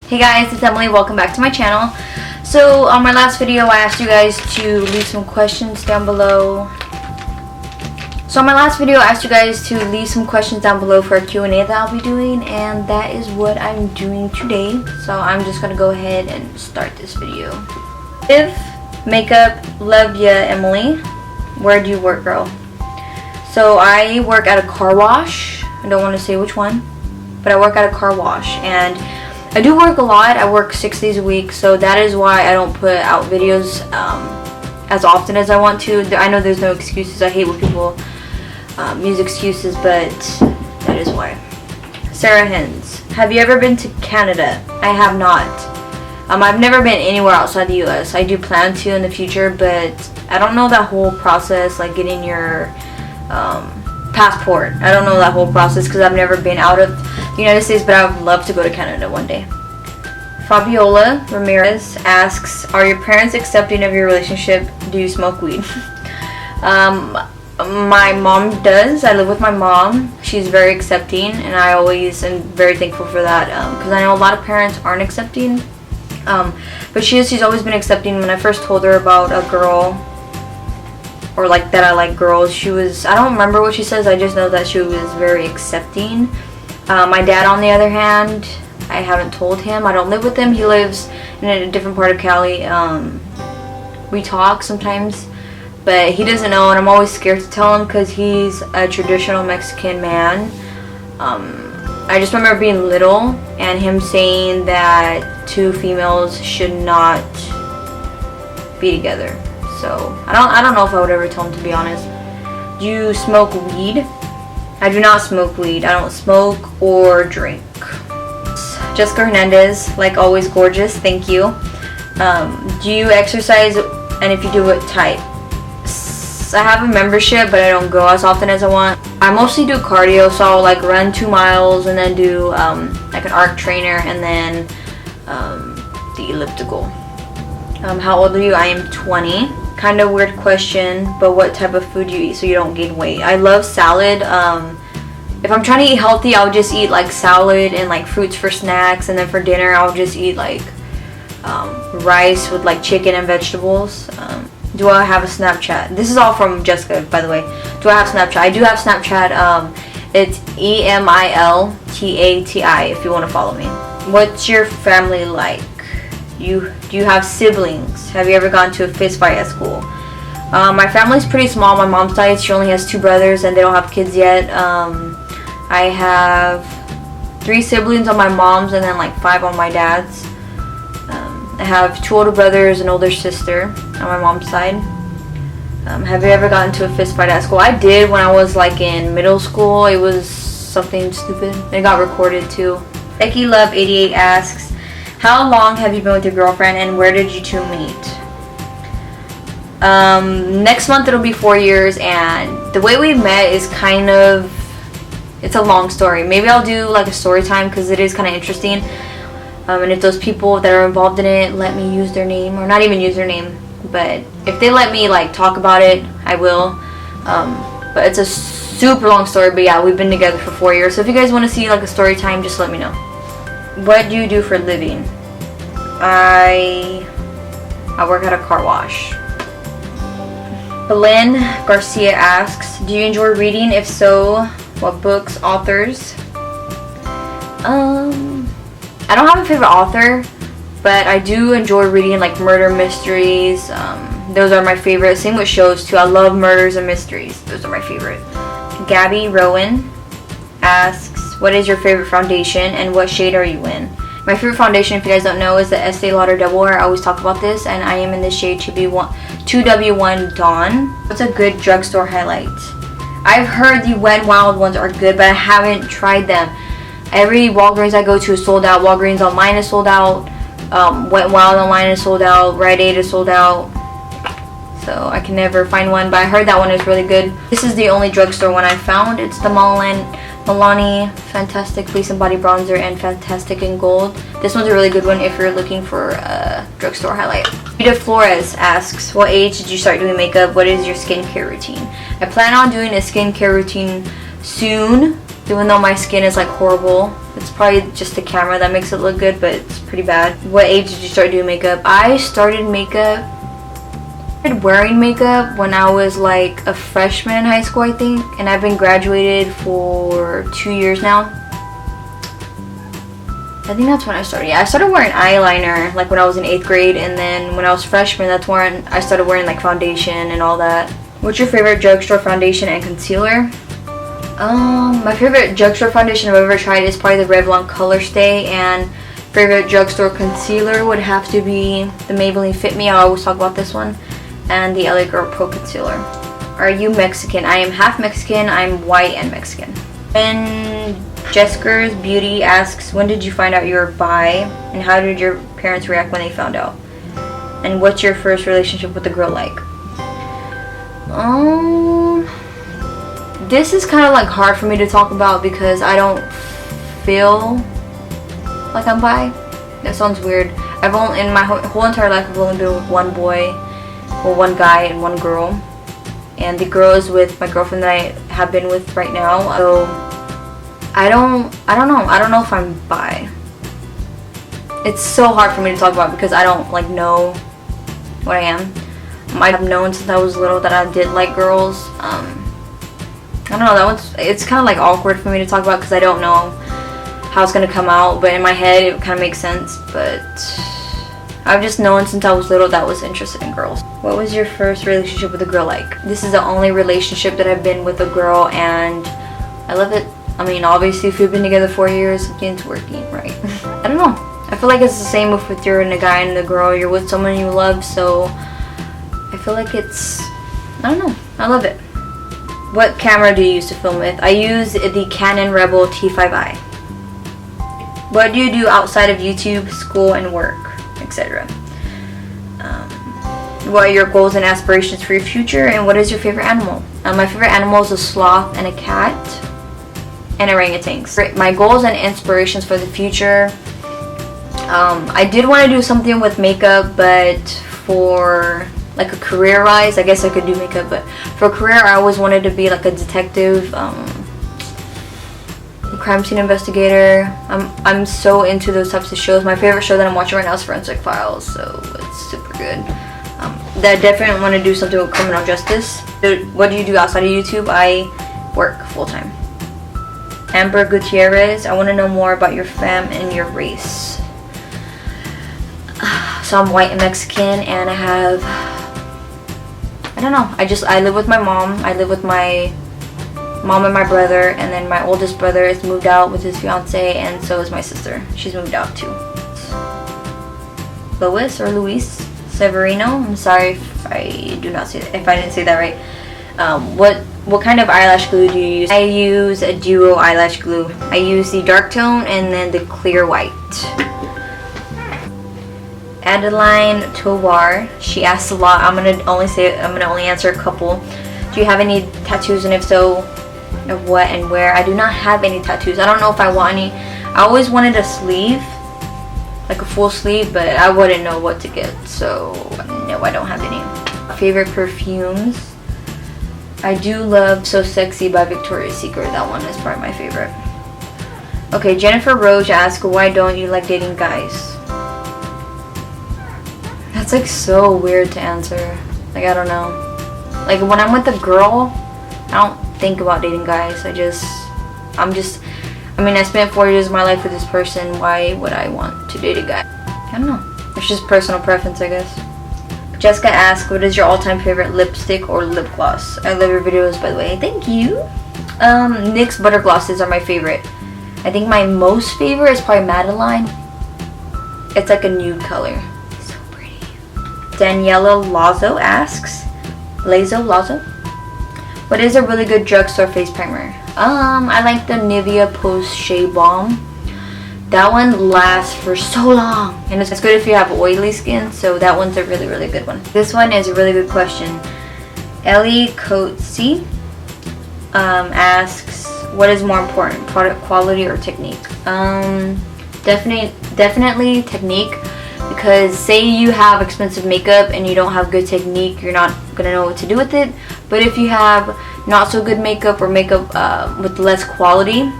Hey guys, it's Emily. Welcome back to my channel. So on my last video I asked you guys to leave some questions down below. for a Q&A that I'll be doing, and that is what I'm doing today. So I'm just gonna go ahead and start this video. If makeup, love ya, Emily. Where do you work, girl? So I work at a car wash. I don't want to say which one, but I work at a car wash, and I do work a lot. I work 6 days a week, so that is why I don't put out videos as often as I want to. I know there's no excuses. I hate when people use excuses, but that is why. Sarah Hens, have you ever been to Canada? I have not. I've never been anywhere outside the US. I do plan to in the future, but I don't know that whole process, like getting your passport. I don't know that whole process because I've never been out of the United States, but I would love to go to Canada one day. Fabiola Ramirez asks, are your parents accepting of your relationship? Do you smoke weed? My mom does. I live with my mom. She's very accepting, and I always am very thankful for that, because I know a lot of parents aren't accepting, but she's always been accepting. When I first told her about a girl, or like that I like girls, she was, I don't remember what she says, I just know that she was very accepting. My dad, on the other hand, I haven't told him. I don't live with him. He lives in a different part of Cali. We talk sometimes, but he doesn't know, and I'm always scared to tell him because he's a traditional Mexican man. I just remember being little and him saying that two females should not be together. So I don't know if I would ever tell him, to be honest. Do you smoke weed? I do not smoke weed. I don't smoke or drink. Jessica Hernandez, like always gorgeous, thank you. Do you exercise, and if you do, what type? I have a membership, but I don't go as often as I want. I mostly do cardio, so I'll like run 2 miles and then do like an arc trainer and then the elliptical. How old are you? I am 20. Kind of weird question, but what type of food do you eat so you don't gain weight? I love salad. If I'm trying to eat healthy, I'll just eat like salad and like fruits for snacks, and then for dinner I'll just eat like rice with like chicken and vegetables. Do I have a Snapchat? This is all from Jessica, by the way. Do I have Snapchat? I do have Snapchat. It's emiilythern if you want to follow me. What's your family like? Do you have siblings? Have you ever gone to a fist fight at school? My family's pretty small. My mom's side, she only has 2 brothers and they don't have kids yet. I have 3 siblings on my mom's and then like 5 on my dad's. I have 2 older brothers and older sister on my mom's side. Have you ever gotten into a fist fight at school? I did when I was like in middle school. It was something stupid. It got recorded too. Becky Love 88 asks, how long have you been with your girlfriend and where did you two meet? Next month it'll be 4 years, and the way we met is kind of, it's a long story. Maybe I'll do like a story time because it is kind of interesting. And if those people that are involved in it let me use their name, or not even use their name, but if they let me like talk about it, I will. But it's a super long story, but yeah, we've been together for 4 years. So if you guys want to see like a story time, just let me know. What do you do for a living? I work at a car wash. Belen Garcia asks, do you enjoy reading? If so, what books, authors? I don't have a favorite author, but I do enjoy reading like murder mysteries. Those are my favorite. Same with shows too. I love murders and mysteries. Those are my favorite. Gabby Rowan asks, what is your favorite foundation and what shade are you in? My favorite foundation, if you guys don't know, is the Estee Lauder Double Wear. I always talk about this, and I am in the shade 2W1 Dawn. What's a good drugstore highlight? I've heard the Wet n Wild ones are good, but I haven't tried them. Every Walgreens I go to is sold out. Walgreens online is sold out. Wet n Wild online is sold out. Rite Aid is sold out. So I can never find one, but I heard that one is really good. This is the only drugstore one I found. It's the Milani Fantastic Fleece and Body Bronzer and Fantastic in Gold. This one's a really good one if you're looking for a drugstore highlight. Rita Flores asks, what age did you start doing makeup? What is your skincare routine? I plan on doing a skincare routine soon. Even though my skin is like horrible. It's probably just the camera that makes it look good, but it's pretty bad. What age did you start doing makeup? I started wearing makeup when I was like a freshman in high school, I think. And I've been graduated for 2 years now. I think that's when I started. Yeah, I started wearing eyeliner like when I was in 8th grade. And then when I was freshman, that's when I started wearing like foundation and all that. What's your favorite drugstore foundation and concealer? My favorite drugstore foundation I've ever tried is probably the Revlon Color Stay, and favorite drugstore concealer would have to be the Maybelline Fit Me. I always talk about this one, and the LA Girl Pro Concealer. Are you Mexican? I am half Mexican. I'm white and Mexican. And Jessica's Beauty asks, when did you find out you were bi, and how did your parents react when they found out? And what's your first relationship with a girl like? This is kind of like hard for me to talk about because I don't feel like I'm bi. That sounds weird. In my whole entire life, I've only been with one boy, well, one guy and one girl, and the girl is with my girlfriend that I have been with right now. So I don't know if I'm bi. It's so hard for me to talk about because I don't like know what I am. I've known since I was little that I did like girls. I don't know, it's kind of like awkward for me to talk about because I don't know how it's going to come out, but in my head it kind of makes sense. But I've just known since I was little that I was interested in girls. What was your first relationship with a girl like? This is the only relationship that I've been with a girl, and I love it. I mean, obviously if you've been together 4 years, something's working, right? I don't know. I feel like it's the same with you're in a guy and a girl. You're with someone you love, so I feel like it's, I don't know. I love it. What camera do you use to film with? I use the Canon Rebel T5i. What do you do outside of YouTube, school, and work, etc.? What are your goals and aspirations for your future? And what is your favorite animal? My favorite animal is a sloth and a cat and orangutans. My goals and inspirations for the future. I did want to do something with makeup, but for like a career-wise, I guess I could do makeup, but for a career, I always wanted to be like a detective, crime scene investigator. I'm so into those types of shows. My favorite show that I'm watching right now is Forensic Files, so it's super good. I definitely want to do something with criminal justice. What do you do outside of YouTube? I work full-time. Amber Gutierrez, I want to know more about your fam and your race. So I'm white and Mexican, and I don't know, I live with my mom. I live with my mom and my brother, and then my oldest brother has moved out with his fiance, and so is my sister. She's moved out too. Luis Severino, I'm sorry if I didn't say that right. What kind of eyelash glue do you use? I use a duo eyelash glue. I use the dark tone and then the clear white. Adeline Tovar, she asks a lot. I'm gonna only answer a couple. Do you have any tattoos, and if so, of what and where? I do not have any tattoos. I don't know if I want any. I always wanted a sleeve, like a full sleeve, but I wouldn't know what to get, so no, I don't have any. Favorite perfumes? I do love So Sexy by Victoria's Secret. That one is probably my favorite. Okay, Jennifer Roche asks, why don't you like dating guys? That's like so weird to answer. Like, I don't know. Like, when I'm with a girl, I don't think about dating guys. I mean, I spent 4 years of my life with this person. Why would I want to date a guy? I don't know. It's just personal preference, I guess. Jessica asks, what is your all-time favorite lipstick or lip gloss? I love your videos, by the way. Thank you. NYX butter glosses are my favorite. I think my most favorite is probably Madeline. It's like a nude color. So pretty. Daniela Lazo asks, Lazo? What is a really good drugstore face primer? I like the Nivea Post Shea Balm. That one lasts for so long, and it's good if you have oily skin, so that one's a really, really good one. This one is a really good question. Ellie Coetzee asks, what is more important, product quality or technique? Definitely technique. because say you have expensive makeup and you don't have good technique, you're not gonna know what to do with it. But if you have not so good makeup or makeup with less quality,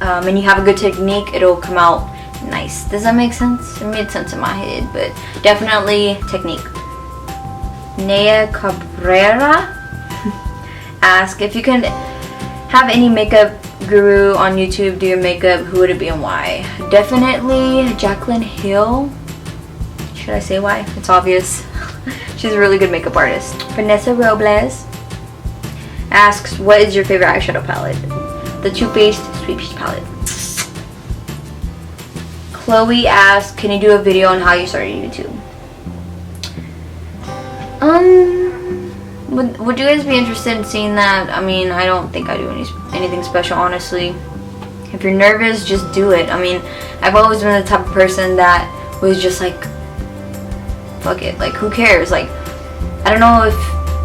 and you have a good technique, it'll come out nice. Does that make sense? It made sense in my head, but definitely technique. Nea Cabrera ask if you can have any makeup guru on YouTube do your makeup, who would it be and why? Definitely Jaclyn Hill. Should I say why? It's obvious. She's a really good makeup artist. Vanessa Robles asks, what is your favorite eyeshadow palette? The Too Faced Sweet Peach palette. Chloe asks, can you do a video on how you started YouTube? Would you guys be interested in seeing that? I mean, I don't think I do anything special, honestly. If you're nervous, just do it. I mean, I've always been the type of person that was just like, fuck it, like who cares? Like, I don't know if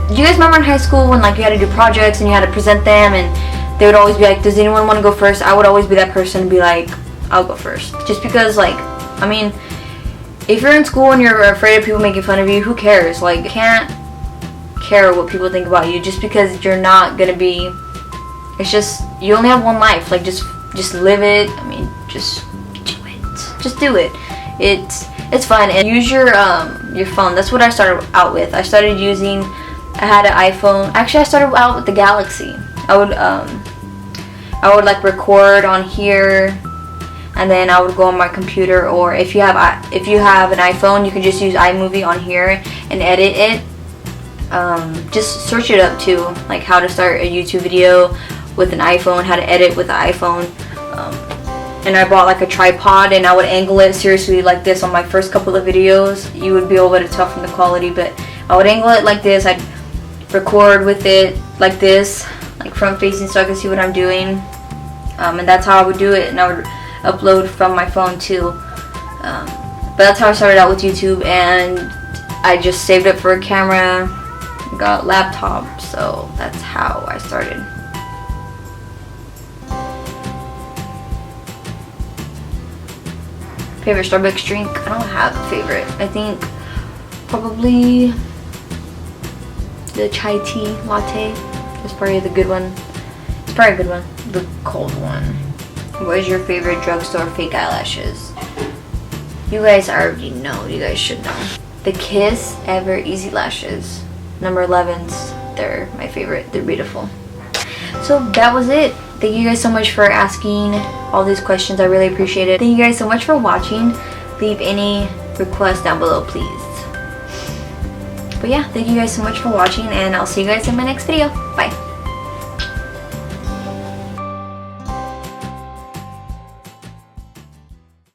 do you guys remember in high school when like you had to do projects and you had to present them and they would always be like, does anyone want to go first? I would always be that person to be like, I'll go first. Just because, like, I mean, if you're in school and you're afraid of people making fun of you, who cares? Like, you can't care what people think about you just because you're not gonna be, it's just, you only have one life. Like, just live it. I mean, just do it. Just do it. It's fun. And use your phone. That's what I started out with. I had an iPhone. Actually, I started out with the Galaxy. I would like record on here, and then I would go on my computer, or if you have an iPhone, you can just use iMovie on here and edit it. Just search it up too, like how to start a YouTube video with an iPhone, how to edit with the iPhone. And I bought like a tripod, and I would angle it seriously like this on my first couple of videos. You would be able to tell from the quality, but I would angle it like this. I'd record with it like this, like front facing, so I can see what I'm doing. And that's how I would do it, and I would upload from my phone too. But that's how I started out with YouTube, and I just saved up for a camera, got a laptop, so that's how I started. Favorite Starbucks drink? I don't have a favorite. I think probably the chai tea latte is probably the good one. It's probably a good one. The cold one. What is your favorite drugstore fake eyelashes? You guys already know. You guys should know. The Kiss Ever Easy Lashes. Number 11s. They're my favorite. They're beautiful. So that was it. Thank you guys so much for asking all these questions. I really appreciate it. Thank you guys so much for watching. Leave any requests down below, please. But yeah, thank you guys so much for watching, and I'll see you guys in my next video. Bye.